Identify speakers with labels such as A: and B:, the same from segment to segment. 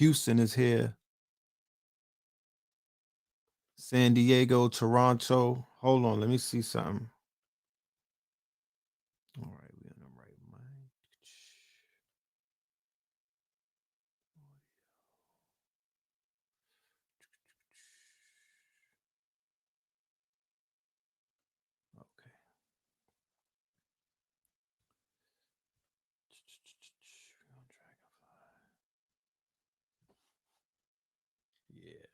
A: Houston is here. San Diego, Toronto. Hold on, let me see something. All right, we in the right mind. Okay. Yeah.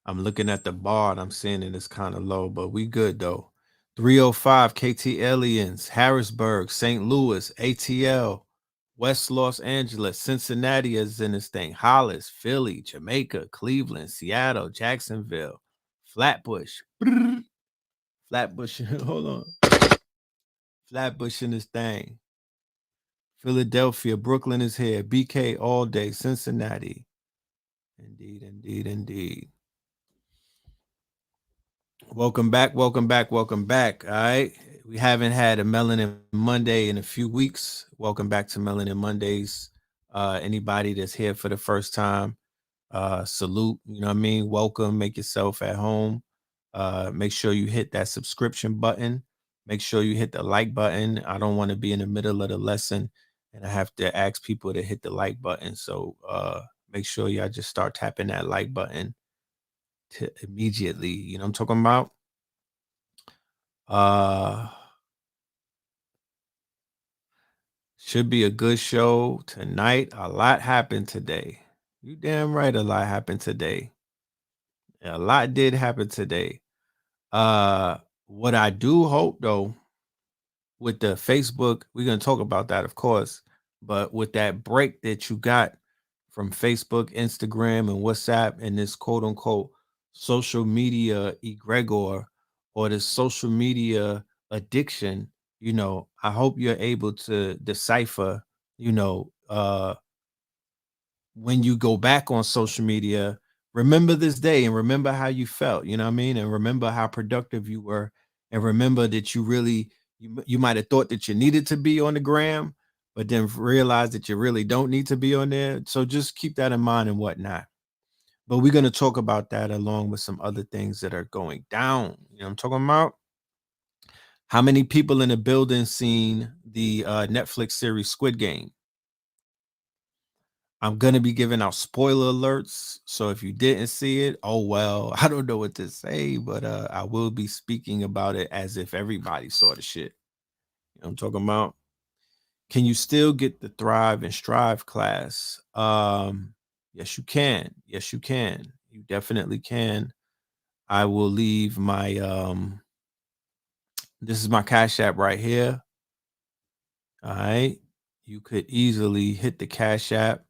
A: I'm looking at the bar and I'm seeing it is kind of low, but we good though. 305 KT Aliens, Harrisburg, St. Louis, ATL, West Los Angeles, Cincinnati is in this thing, Hollis, Philly, Jamaica, Cleveland, Seattle, Jacksonville, Flatbush, Flatbush, hold on, Flatbush in this thing, Philadelphia, Brooklyn is here, BK all day, Cincinnati, indeed, indeed, indeed. Welcome back, welcome back, welcome back. All right. We haven't had a Melanin Monday in a few weeks. Welcome back to Melanin Mondays. Anybody that's here for the first time, salute. You know what I mean? Welcome. Make yourself at home. Make sure you hit that subscription button. Make sure you hit the like button. I don't want to be in the middle of the lesson and I have to ask people to hit the like button. So make sure y'all just start tapping that like button immediately. You know what I'm talking about? Uh should be a good show tonight. A lot happened today. You damn right a lot happened today. A lot did happen today. Uh what I do hope though with the Facebook, we're gonna talk about that, of course, but with that break that you got from Facebook, Instagram, and WhatsApp, and this quote unquote social media egregor or this social media addiction, you know, I hope you're able to decipher, you know, when you go back on social media, remember this day and remember how you felt, you know what I mean? And remember how productive you were. And remember that you really, you might have thought that you needed to be on the gram, but then realize that you really don't need to be on there. So just keep that in mind and whatnot. But we're going to talk about that along with some other things that are going down. You know what I'm talking about? How many people in the building seen the Netflix series Squid Game? I'm gonna be giving out spoiler alerts. So if you didn't see it, oh well, I don't know what to say, but I will be speaking about it as if everybody saw the shit. You know what I'm talking about? Can you still get the Thrive and Strive class? Yes, you can. Yes, you can. You definitely can. I will leave my this is my Cash App right here. All right. You could easily hit the Cash App.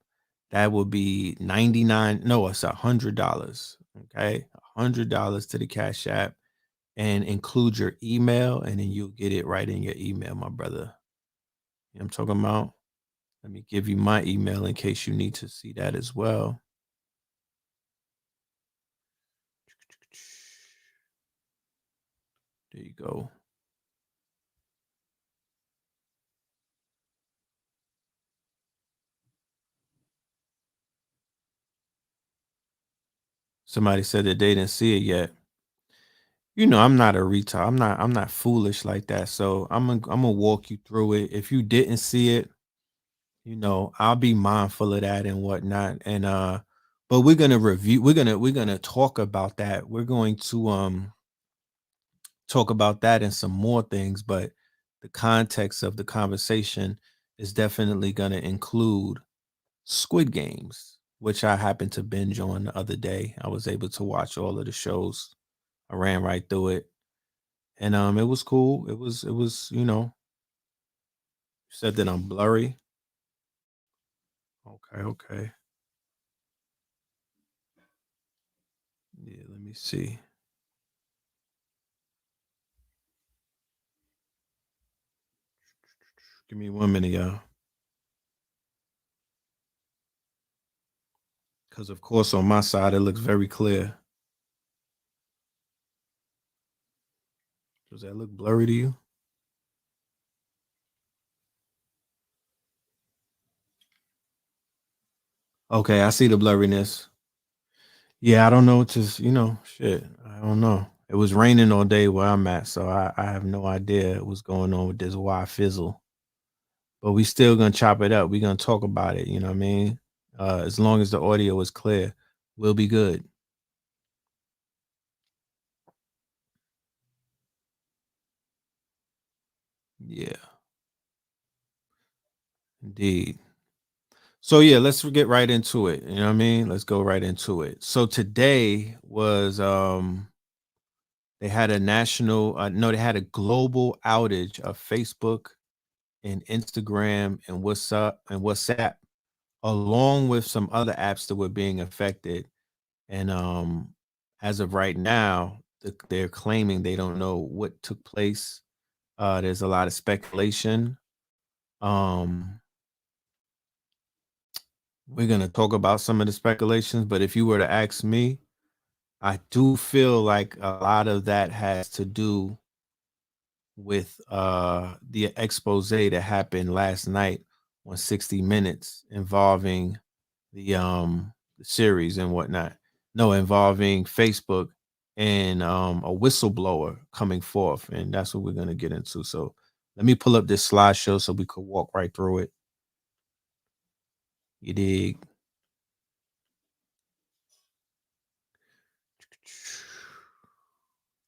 A: That would be 99. No, it's $100. Okay. $100 to the Cash App and include your email, and then you'll get it right in your email, my brother. You know what I'm talking about? Let me give you my email in case you need to see that as well. There you go. Somebody said that they didn't see it yet. You know, I'm not a retard. I'm not foolish like that. So I'm gonna walk you through it. If you didn't see it, you know, I'll be mindful of that and whatnot. And but we're gonna review, we're gonna talk about that. We're going to talk about that and some more things, but the context of the conversation is definitely gonna include Squid Games, which I happened to binge on the other day. I was able to watch all of the shows. I ran right through it. And it was cool. It was, you know, said that I'm blurry. Okay, okay. Yeah, let me see. Give me 1 minute, y'all. Because of course on my side it looks very clear. Does that look blurry to you? Okay, I see the blurriness. Yeah, I don't know. Just shit. I don't know. It was raining all day where I'm at, so I have no idea what's going on with this Wi fizzle. But we still gonna chop it up. We gonna talk about it. You know what I mean? As long as the audio is clear, we'll be good. Yeah, indeed. So yeah, let's get right into it. You know what I mean? Let's go right into it. So today was they had a national no, they had a global outage of Facebook and Instagram and WhatsApp, along with some other apps that were being affected. And as of right now, they're claiming they don't know what took place. There's a lot of speculation. Um, we're gonna talk about some of the speculations, but if you were to ask me, I do feel like a lot of that has to do with the expose that happened last night on 60 Minutes involving the series and whatnot. No, involving Facebook and a whistleblower coming forth, and that's what we're gonna get into. So let me pull up this slideshow so we could walk right through it. You dig?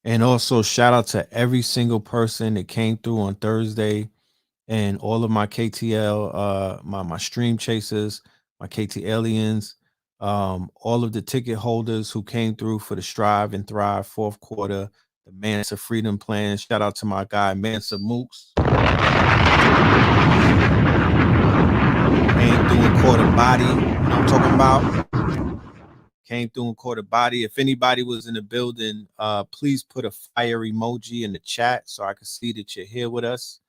A: And also shout out to every single person that came through on Thursday and all of my KTL, my stream chasers, my KT aliens, all of the ticket holders who came through for the Strive and Thrive fourth quarter, the Mansa Freedom Plan. Shout out to my guy Mansa Mooks. Came through and caught a body. You know what I'm talking about? Came through and caught a body. If anybody was in the building, please put a fire emoji in the chat so I can see that you're here with us.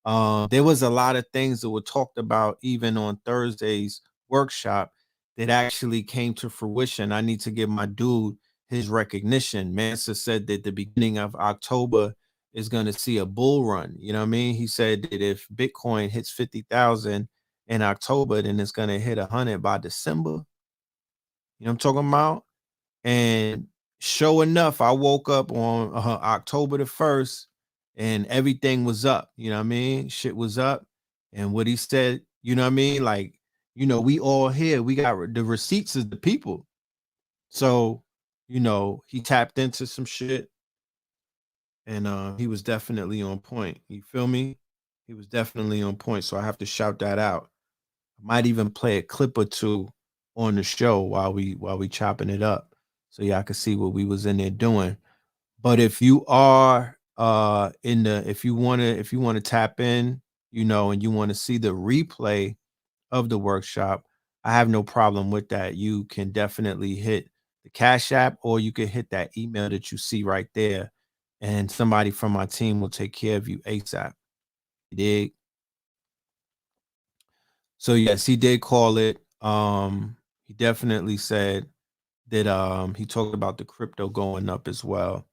A: There was a lot of things that were talked about even on Thursday's workshop that actually came to fruition. I need to give my dude his recognition. Mansa said that the beginning of October is going to see a bull run. You know what I mean? He said that if Bitcoin hits 50,000 in October, then it's going to hit 100 by December. You know what I'm talking about? And sure enough, I woke up on October the 1st and everything was up. You know what I mean? Shit was up. And what he said, you know what I mean? Like, we all here. We got the receipts of the people. So, he tapped into some shit and he was definitely on point. You feel me? He was definitely on point. So I have to shout that out. I might even play a clip or two on the show while we chopping it up, so y'all can see what we was in there doing. But if you are in the if you wanna tap in, and you want to see the replay of the workshop, I have no problem with that. You can definitely hit the Cash App or you can hit that email that you see right there, and somebody from my team will take care of you ASAP. You dig? So yes, he did call it. He definitely said that he talked about the crypto going up as well.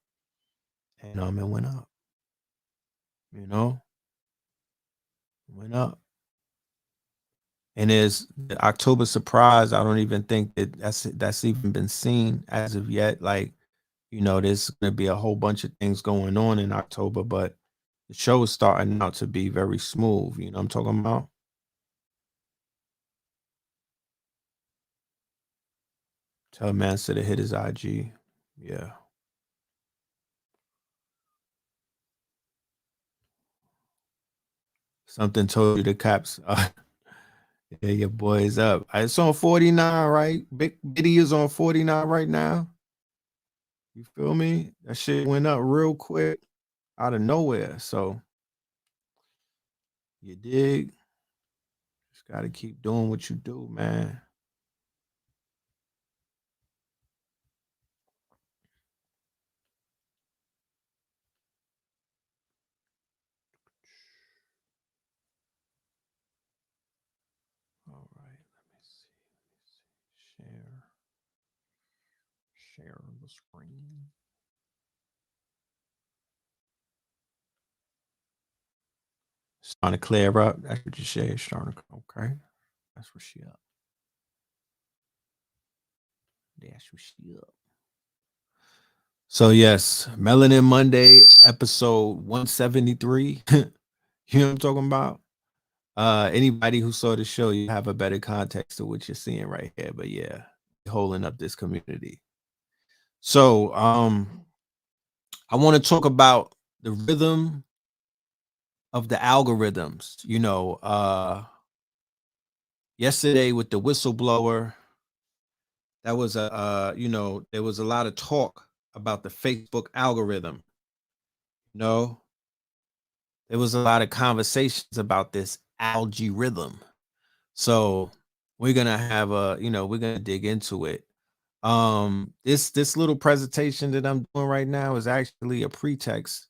A: And it went up, you know, went up. And there's the October surprise. I don't even think that's even been seen as of yet. Like, there's gonna be a whole bunch of things going on in October, but the show is starting out to be very smooth. You know what I'm talking about? Tell Mansa to hit his IG. Yeah. Something told you the caps. Yeah, your boy is up. It's on 49, right? Big Biddy is on 49 right now. You feel me? That shit went up real quick out of nowhere. So you dig? Just gotta keep doing what you do, man. All right, let me see. Share. Share the screen. Starting to clear up. That's what you said. Starting to, okay. That's what she up. Dash your up. So yes, Melanin Monday, episode 173. You know what I'm talking about? Anybody who saw the show, you have a better context to what you're seeing right here. But yeah, holding up this community. So I want to talk about the rhythm of the algorithms. Yesterday with the whistleblower, that was there was a lot of talk about the Facebook algorithm. There was a lot of conversations about this algae rhythm. So we're gonna have we're gonna dig into it. This little presentation that I'm doing right now is actually a pretext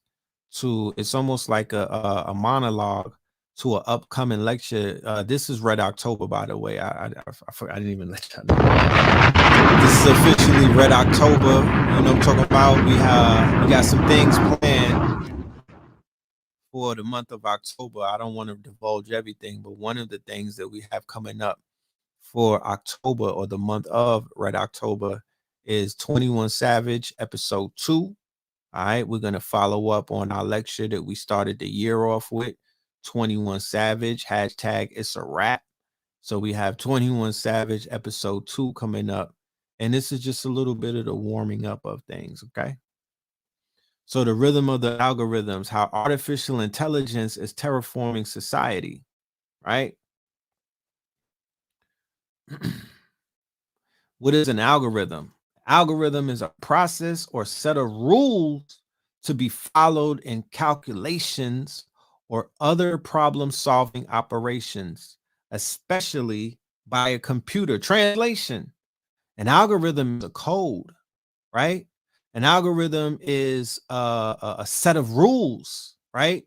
A: to, it's almost like a monologue to an upcoming lecture. This is Red October, by the way. I didn't even let y'all know. This is officially Red October. You know what I'm talking about? We got some things planned for the month of October. I don't want to divulge everything, but one of the things that we have coming up for October, or the month of Red October, is 21 Savage episode 2. All right, we're going to follow up on our lecture that we started the year off with, 21 Savage, hashtag it's a wrap. So we have 21 Savage episode 2 coming up. And this is just a little bit of the warming up of things, okay? So the rhythm of the algorithms, how artificial intelligence is terraforming society, right? What is an algorithm? Algorithm is a process or set of rules to be followed in calculations or other problem-solving operations, especially by a computer. Translation: an algorithm is a code, right? An algorithm is a set of rules, right?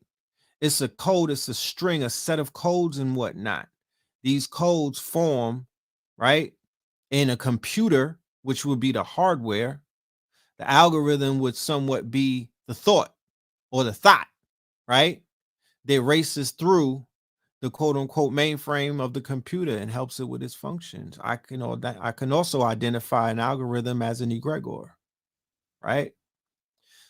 A: It's a code, it's a string, a set of codes and whatnot. These codes form, right, in a computer, which would be the hardware. The algorithm would somewhat be the thought or the thought, right? That races through the quote unquote mainframe of the computer and helps it with its functions. I can also identify an algorithm as an egregor, right?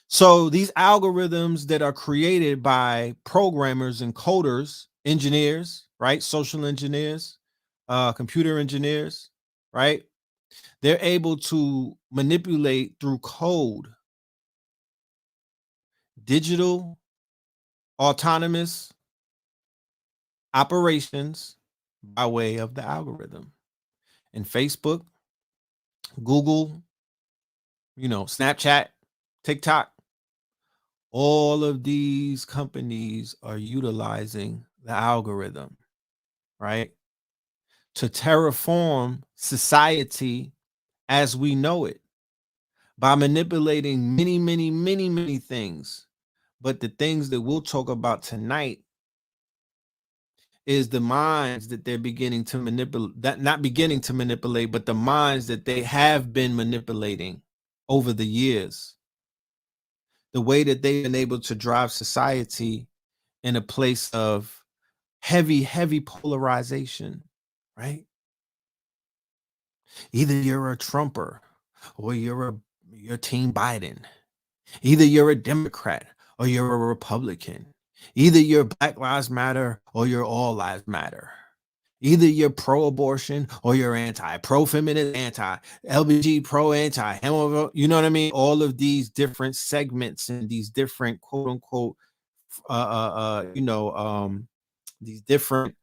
A: So these algorithms that are created by programmers and coders, engineers, right? Social engineers, computer engineers, right? They're able to manipulate through code digital autonomous operations by way of the algorithm. And Facebook, Google, Snapchat, TikTok, all of these companies are utilizing the algorithm, right, to terraform society as we know it by manipulating many, many, many, many things. But the things that we'll talk about tonight is the minds that they're beginning to manipulate, that not beginning to manipulate, but the minds that they have been manipulating over the years. The way that they've been able to drive society in a place of heavy, heavy polarization, right? Either you're a Trumper or you're Team Biden. Either you're a Democrat or you're a Republican. Either you're Black Lives Matter or you're All Lives Matter. Either you're pro-abortion or you're anti, pro-feminist, anti, LBG, pro-anti, you know what I mean? All of these different segments and these different quote unquote, these different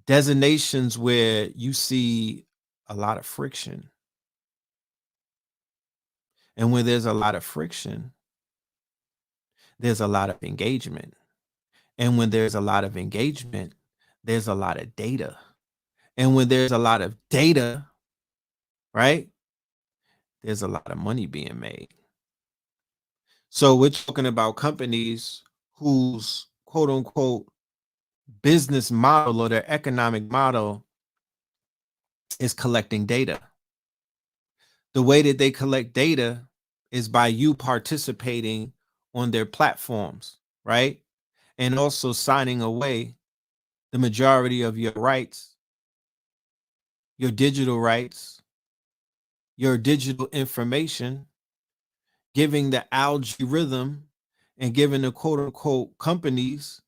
A: designations where you see a lot of friction. And when there's a lot of friction, there's a lot of engagement. And when there's a lot of engagement, there's a lot of data. And when there's a lot of data, right, there's a lot of money being made. So we're talking about companies whose quote unquote business model or their economic model is collecting data. The way that they collect data is by you participating on their platforms, right? And also signing away the majority of your rights your digital rights, your digital information, giving the algorithm and giving the quote unquote companies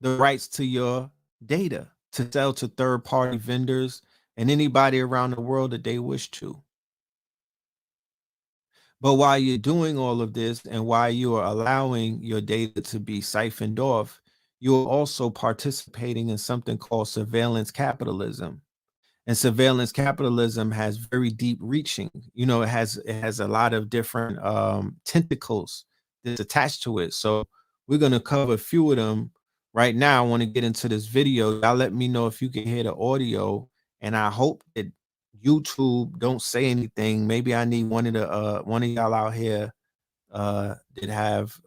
A: the rights to your data to sell to third party vendors and anybody around the world that they wish to. But while you're doing all of this and while you are allowing your data to be siphoned off, you're also participating in something called surveillance capitalism. And surveillance capitalism has very deep reaching. It has a lot of different tentacles that's attached to it. So we're going to cover a few of them right now. I want to get into this video. Y'all let me know if you can hear the audio, and I hope that YouTube don't say anything. Maybe I need one of y'all out here that have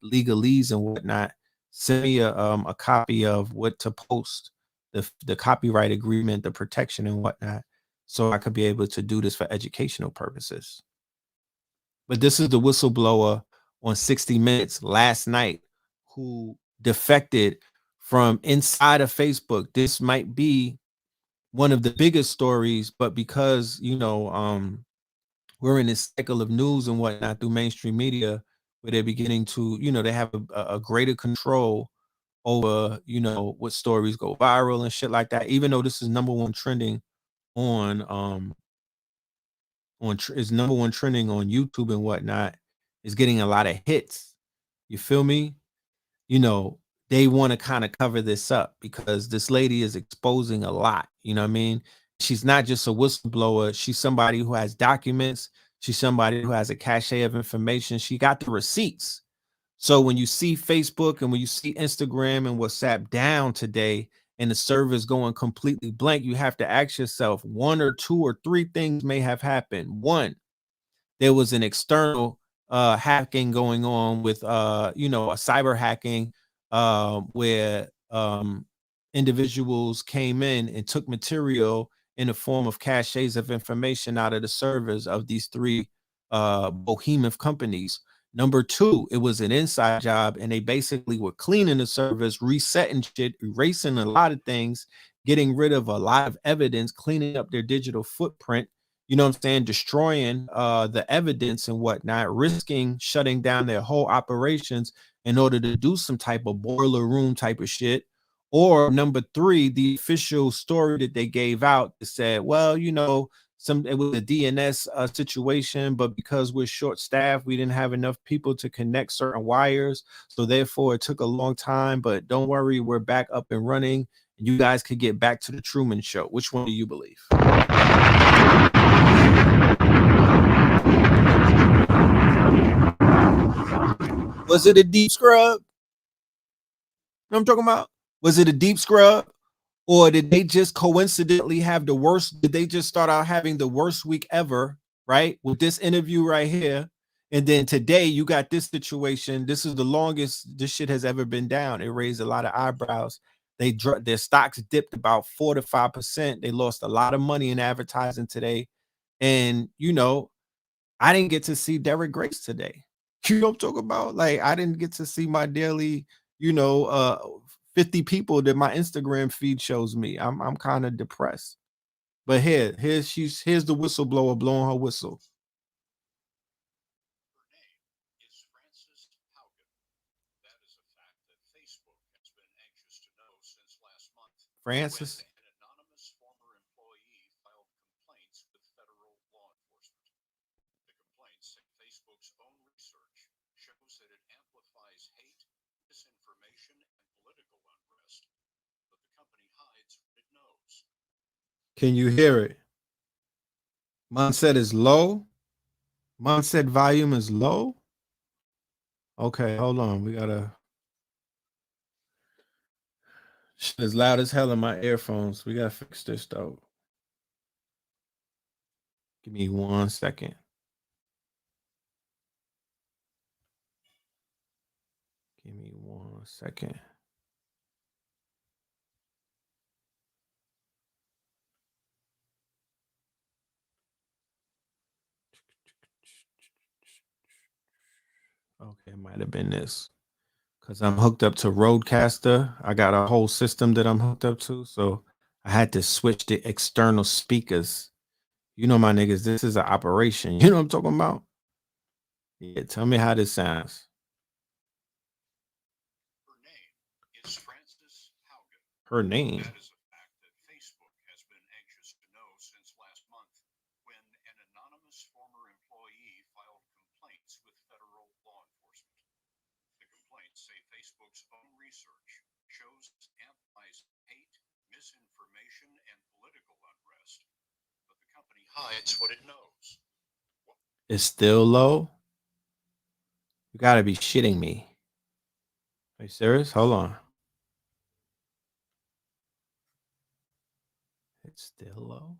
A: legalese and whatnot. Send me a copy of what to post, the copyright agreement, the protection and whatnot, so I could be able to do this for educational purposes. But this is the whistleblower on 60 Minutes last night who defected from inside of Facebook. This might be one of the biggest stories, but because we're in this cycle of news and whatnot through mainstream media, where they're beginning to, they have a greater control over, what stories go viral and shit like that. Even though this is number one trending on is number one trending on YouTube and whatnot, is getting a lot of hits. You feel me? You know, they want to kind of cover this up because this lady is exposing a lot. You know what I mean? She's not just a whistleblower. She's somebody who has documents. She's somebody who has a cache of information. She got the receipts. So when you see Facebook and when you see Instagram and WhatsApp down today and the servers going completely blank, you have to ask yourself, one or two or three things may have happened. One, there was an external hacking going on with a cyber hacking where individuals came in and took material in the form of caches of information out of the servers of these three behemoth companies. Number two, it was an inside job, and they basically were cleaning the servers, resetting shit, erasing a lot of things, getting rid of a lot of evidence, cleaning up their digital footprint, you know what I'm saying, destroying the evidence and whatnot, risking shutting down their whole operations in order to do some type of boiler room type of shit. Or number three, the official story that they gave out that said, well, it was a DNS situation, but because we're short staffed, we didn't have enough people to connect certain wires. So therefore it took a long time, but don't worry, we're back up and running. And you guys could get back to the Truman Show. Which one do you believe? Was it a deep scrub? You know what I'm talking about? Was it a deep scrub? Or did they just coincidentally have the worst? Did they just start out having the worst week ever, right? With this interview right here. And then today you got this situation. This is the longest this shit has ever been down. It raised a lot of eyebrows. Their stocks dipped about 4 to 5%. They lost a lot of money in advertising today. And I didn't get to see Derek Grace today. You know what I'm talking about? Like, I didn't get to see my daily, 50 people that my Instagram feed shows me. I'm kind of depressed. But here's the whistleblower blowing her whistle. Francis. Can you hear it? Mine said is low. Mine said volume is low. Okay, hold on. We gotta. Shit is loud as hell in my earphones. We gotta fix this though. Give me 1 second. Give me 1 second. Okay, it might have been this because I'm hooked up to Roadcaster. I got a whole system that I'm hooked up to, so I had to switch the external speakers. You know, my niggas, this is an operation. You know what I'm talking about? Yeah, tell me how this sounds.
B: Her name is Frances Haugen.
A: Her name.
B: That is a fact that Facebook has been anxious to know since last month, when an anonymous former employee filed complaints with federal law enforcement. The complaints say Facebook's own research shows amplifies hate, misinformation, and political unrest, but the company hides what it knows.
A: It's still low. You gotta be shitting me. Are you serious? Hold on. It's still low.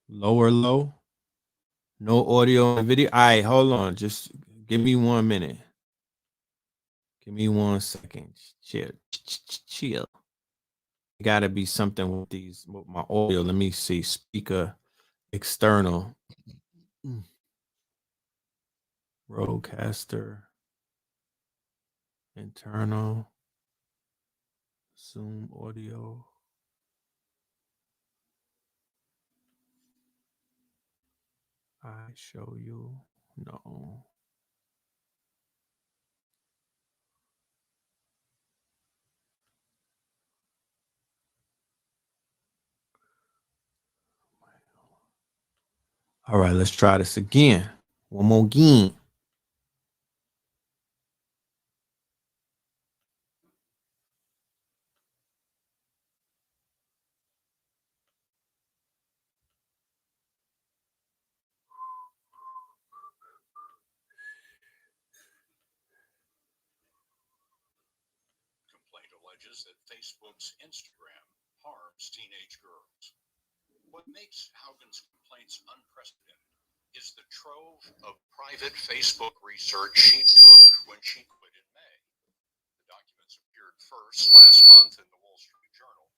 A: Lower low. No audio and video. All right, hold on. Just give me 1 minute. Give me 1 second. Chill. Chill. Gotta be something with these with my audio. Let me see. Speaker external. Rodecaster. Internal. Zoom audio. I show you. No. All right, let's try this again. One more again.
B: Complaint alleges that Facebook's Instagram harms teenage girls. What makes Haugen's complaints unprecedented is the trove of private Facebook research she took when she quit in May. The documents appeared first last month in the Wall Street Journal,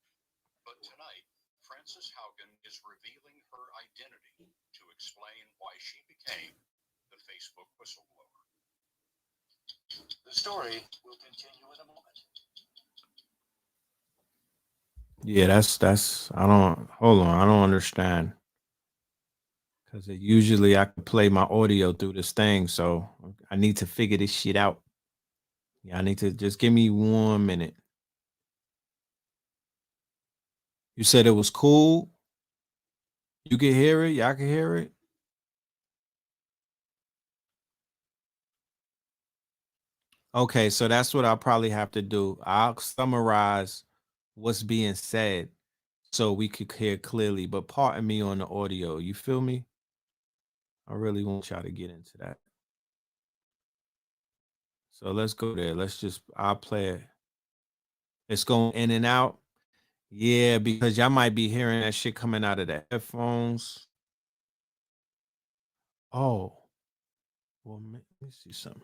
B: but tonight, Frances Haugen is revealing her identity to explain why she became the Facebook whistleblower. The story will continue in a moment.
A: Yeah, that's I don't hold on, I don't understand. Cause usually I can play my audio through this thing, so I need to figure this shit out. Yeah, I need to just give me 1 minute. You said it was cool. You can hear it. Y'all can hear it. Okay, so that's what I'll probably have to do. I'll summarize what's being said so we could hear clearly. But pardon me on the audio. You feel me? I really want y'all to get into that. So let's go there. I'll play it. It's going in and out. Yeah, because y'all might be hearing that shit coming out of the headphones. Oh, well, let me see something.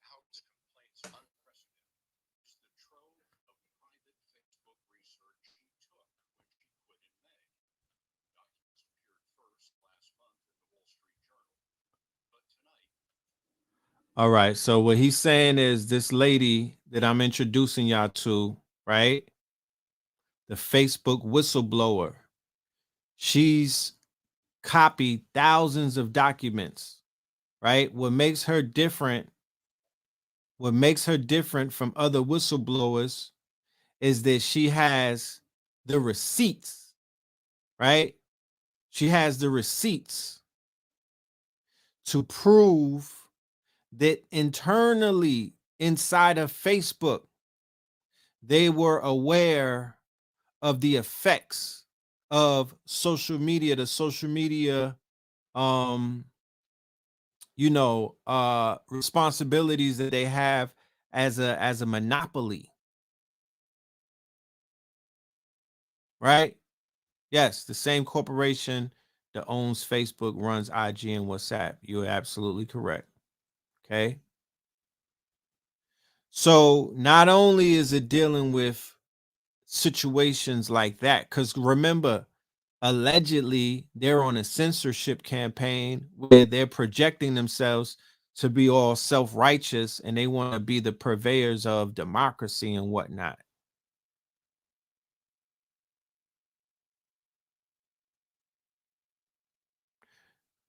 B: Haugen's complaints unprecedented is the trove of private Facebook research she took when she quit in May. Documents appeared first last month in the Wall Street Journal, but tonight.
A: All right. So what he's saying is this lady that I'm introducing y'all to, right? The Facebook whistleblower. She's copied thousands of documents, right? What makes her different from other whistleblowers is that she has the receipts, right? She has the receipts to prove that internally inside of Facebook. They were aware of the effects of social media, the social media, um, responsibilities that they have as a monopoly, right? Yes, the same corporation that owns Facebook runs IG and WhatsApp. You're absolutely correct. Okay. So not only is it dealing with situations like that, because remember, allegedly they're on a censorship campaign where they're projecting themselves to be all self-righteous and they want to be the purveyors of democracy and whatnot.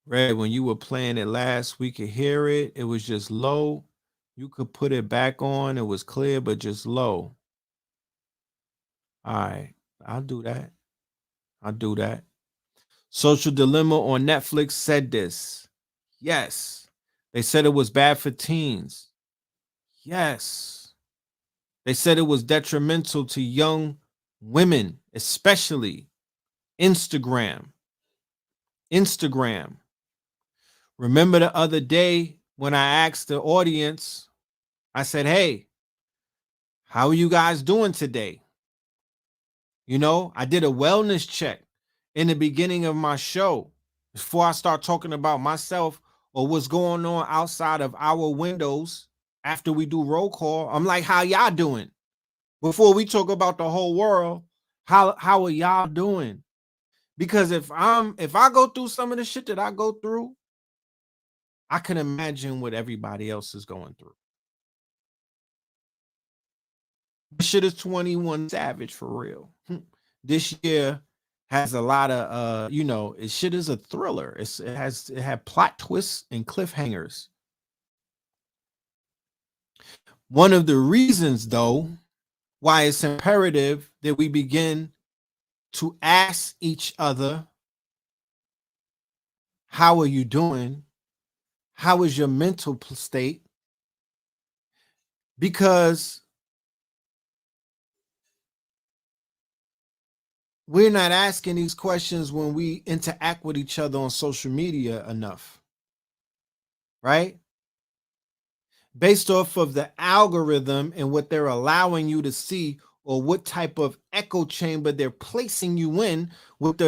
A: Red, when you were playing it last, we could hear it. It was just low. You could put it back on. It was clear, but just low. All right. I'll do that. I'll do that. Social Dilemma on Netflix said this. Yes. They said it was bad for teens. Yes. They said it was detrimental to young women, especially Instagram. Instagram. Remember the other day when I asked the audience, I said, hey, how are you guys doing today? You know, I did a wellness check in the beginning of my show before I start talking about myself or what's going on outside of our windows after we do roll call. I'm like, how y'all doing? Before we talk about the whole world, how are y'all doing? Because if I go through some of the shit that I go through, I can imagine what everybody else is going through. This shit is 21 Savage for real. This year has a lot of it shit is a thriller. It had plot twists and cliffhangers. One of the reasons though why it's imperative that we begin to ask each other, how are you doing? How is your mental state? Because we're not asking these questions when we interact with each other on social media enough, right? Based off of the algorithm and what they're allowing you to see, or what type of echo chamber they're placing you in with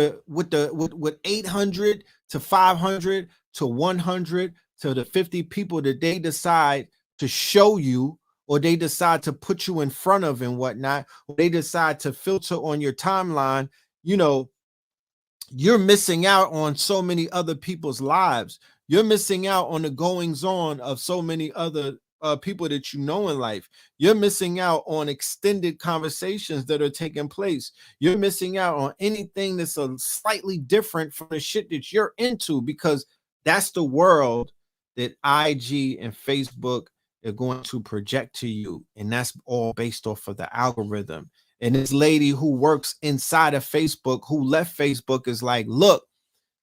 A: 800 to 500 to 100 to the 50 people that they decide to show you, or they decide to put you in front of and whatnot, or they decide to filter on your timeline, you're missing out on so many other people's lives. You're missing out on the goings on of so many other people that you know in life. You're missing out on extended conversations that are taking place. You're missing out on anything that's a slightly different from the shit that you're into, because that's the world that IG and Facebook are going to project to you. And that's all based off of the algorithm. And this lady who works inside of Facebook, who left Facebook, is like, look,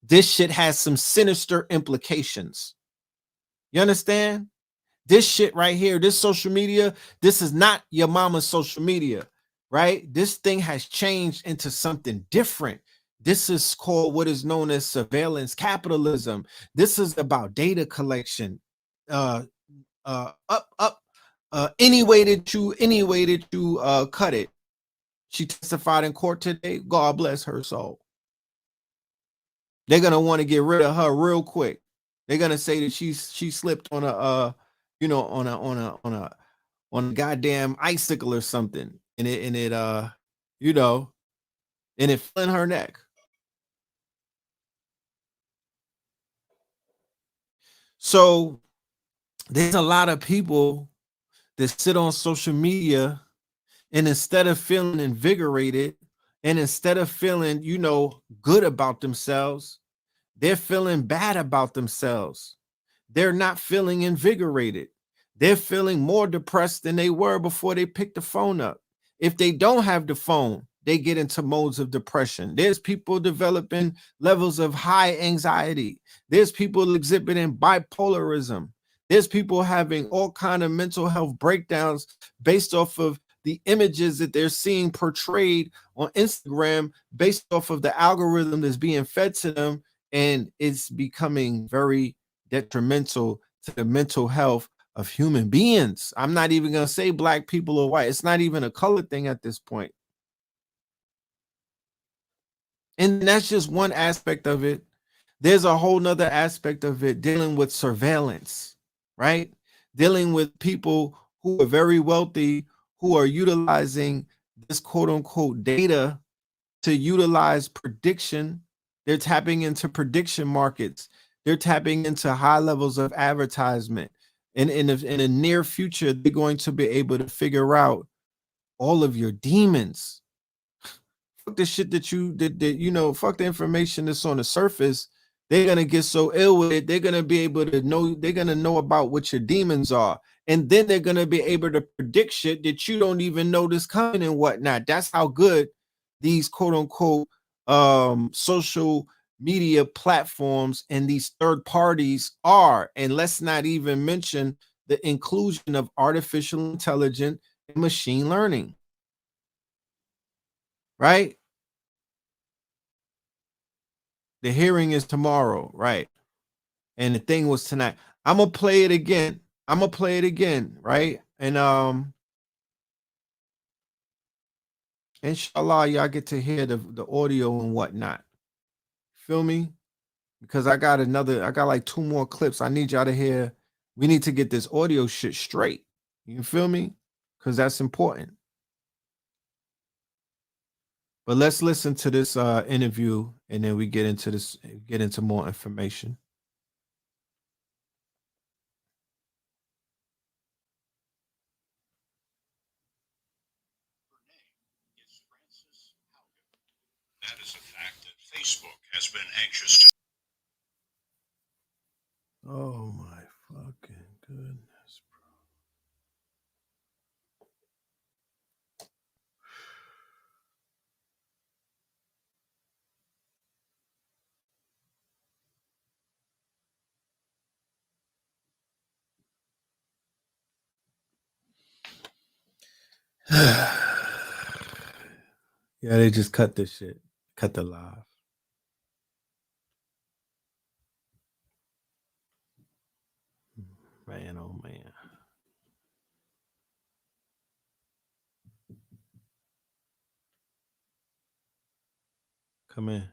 A: this shit has some sinister implications. You understand? This shit right here, this social media, this is not your mama's social media, right? This thing has changed into something different. This is called what is known as surveillance capitalism. This is about data collection. Any way that you cut it. She testified in court today. God bless her soul. They're gonna want to get rid of her real quick. They're gonna say that she slipped on a on a goddamn icicle or something, and it fell in her neck. So there's a lot of people that sit on social media, and instead of feeling invigorated, and instead of feeling, good about themselves, they're feeling bad about themselves. They're not feeling invigorated. They're feeling more depressed than they were before they picked the phone up. If they don't have the phone, they get into modes of depression. There's people developing levels of high anxiety. There's people exhibiting bipolarism. There's people having all kind of mental health breakdowns based off of the images that they're seeing portrayed on Instagram, based off of the algorithm that's being fed to them, and it's becoming very detrimental to the mental health of human beings. I'm not even going to say black people or white. It's not even a color thing at this point. And that's just one aspect of it. There's a whole nother aspect of it dealing with surveillance, right? Dealing with people who are very wealthy, who are utilizing this quote unquote data to utilize prediction. They're tapping into prediction markets. They're tapping into high levels of advertisement. And in the near future, they're going to be able to figure out all of your demons. Fuck the shit that you know, fuck the information that's on the surface. They're gonna get so ill with it, they're gonna be able to know, they're gonna know about what your demons are. And then they're gonna be able to predict shit that you don't even notice coming and whatnot. That's how good these quote unquote social media platforms and these third parties are. And let's not even mention the inclusion of artificial intelligence and machine learning. Right? The hearing is tomorrow, right? And the thing was tonight. I'm gonna play it again. Right? And inshallah, y'all get to hear the audio and whatnot. Feel me? Because I got like 2 more clips. I need y'all to hear. We need to get this audio shit straight. You feel me? Because that's important. But let's listen to this interview and then we get into more information.
B: That is a fact that Facebook has been anxious to.
A: Oh my fucking goodness, bro. Yeah, they just cut this shit. Cut the live. Man, oh man. Come in.